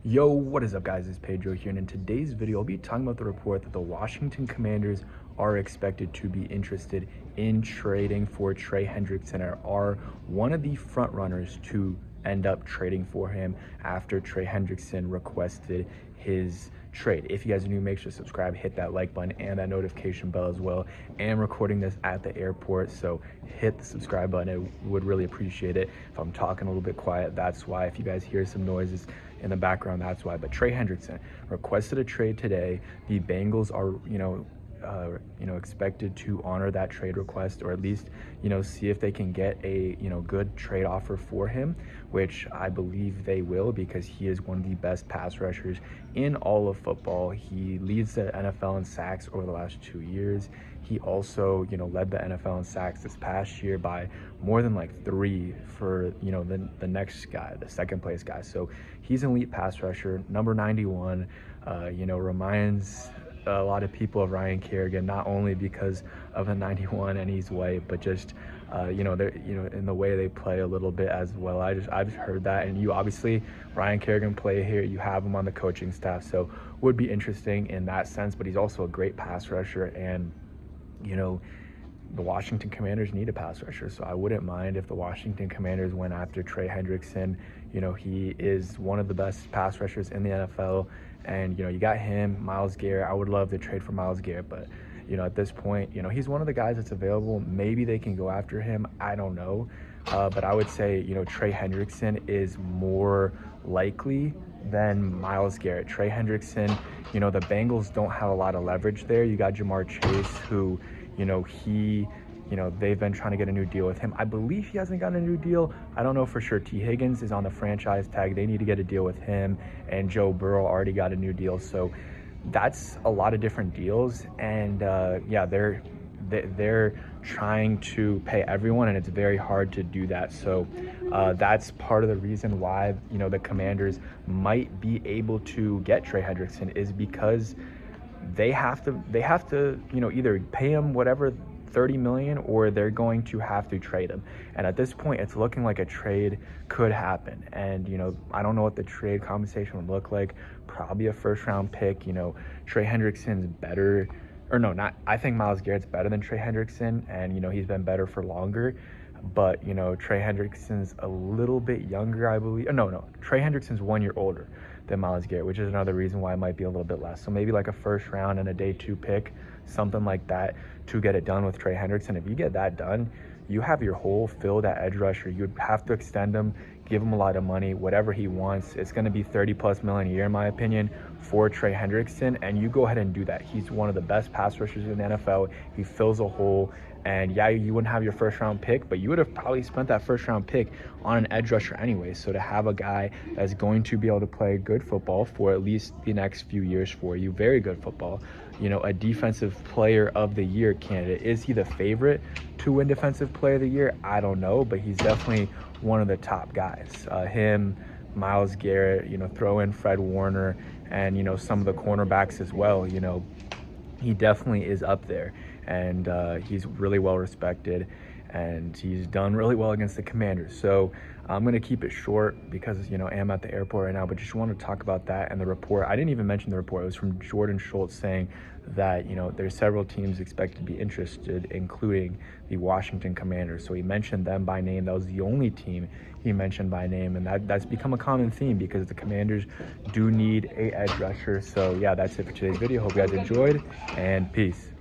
Yo, what is up guys, it's Pedro here, and in today's video I'll be talking about the report that the Washington Commanders are expected to be interested in trading for Trey Hendrickson, and are one of the front runners to end up trading for him after Trey Hendrickson requested his trade. If you guys are new, make sure to subscribe, hit that like button and that notification bell as well. I am recording this at the airport, so hit the subscribe button. I would really appreciate it. If I'm talking a little bit quiet, that's why. If you guys hear some noises in the background, that's why. But Trey Hendrickson requested a trade today. The Bengals are, expected to honor that trade request, or at least, see if they can get a, good trade offer for him, which I believe they will, because he is one of the best pass rushers in all of football. He leads the NFL in sacks over the last 2 years. He also, led the NFL in sacks this past year by more than like 3 for, the next guy, the second place guy. So he's an elite pass rusher, number 91, reminds a lot of people of Ryan Kerrigan, not only because of the 91 and he's white, but just in the way they play a little bit as well. I've heard that, and you obviously, Ryan Kerrigan play here, you have him on the coaching staff, so would be interesting in that sense. But he's also a great pass rusher, and the Washington Commanders need a pass rusher, so I wouldn't mind if the Washington Commanders went after Trey Hendrickson. He is one of the best pass rushers in the NFL, and you got him, Myles Garrett. I would love to trade for Myles Garrett, but at this point, he's one of the guys that's available. Maybe they can go after him, I don't know, but I would say Trey Hendrickson is more likely than Myles Garrett. Trey Hendrickson, the Bengals don't have a lot of leverage there. You got Jamar Chase, who they've been trying to get a new deal with him. I believe he hasn't gotten a new deal. I don't know for sure. T. Higgins is on the franchise tag. They need to get a deal with him, and Joe Burrow already got a new deal. So that's a lot of different deals, and they're trying to pay everyone, and it's very hard to do that. So that's part of the reason why the Commanders might be able to get Trey Hendrickson, is because they have to either pay him whatever $30 million, or they're going to have to trade him. And at this point, it's looking like a trade could happen. And I don't know what the trade compensation would look like. Probably a first-round pick. Trey Hendrickson's better, or no, not. I think Myles Garrett's better than Trey Hendrickson, and he's been better for longer. But Trey Hendrickson's a little bit younger, I believe. No, Trey Hendrickson's 1 year older than Myles Garrett, which is another reason why it might be a little bit less. So maybe like a first round and a day 2 pick, something like that, to get it done with Trey Hendrickson. If you get that done, you have your hole filled at edge rusher. You'd have to extend him, give him a lot of money, whatever he wants. It's going to be $30+ million a year, in my opinion, for Trey Hendrickson, and you go ahead and do that. He's one of the best pass rushers in the NFL. He fills a hole. And yeah, you wouldn't have your first round pick, but you would have probably spent that first round pick on an edge rusher anyway. So to have a guy that's going to be able to play good football for at least the next few years for you, very good football, a defensive player of the year candidate. Is he the favorite to win defensive player of the year? I don't know, but he's definitely one of the top guys. Him, Myles Garrett, throw in Fred Warner, and some of the cornerbacks as well. He definitely is up there, and he's really well respected, and he's done really well against the Commanders. So I'm going to keep it short because I am at the airport right now, but just want to talk about that and the report. I didn't even mention the report. It was from Jordan Schultz saying that there's several teams expected to be interested, including the Washington Commanders. So he mentioned them by name. That was the only team he mentioned by name, and that's become a common theme because the Commanders do need a edge rusher. So yeah, that's it for today's video. Hope you guys enjoyed, and peace.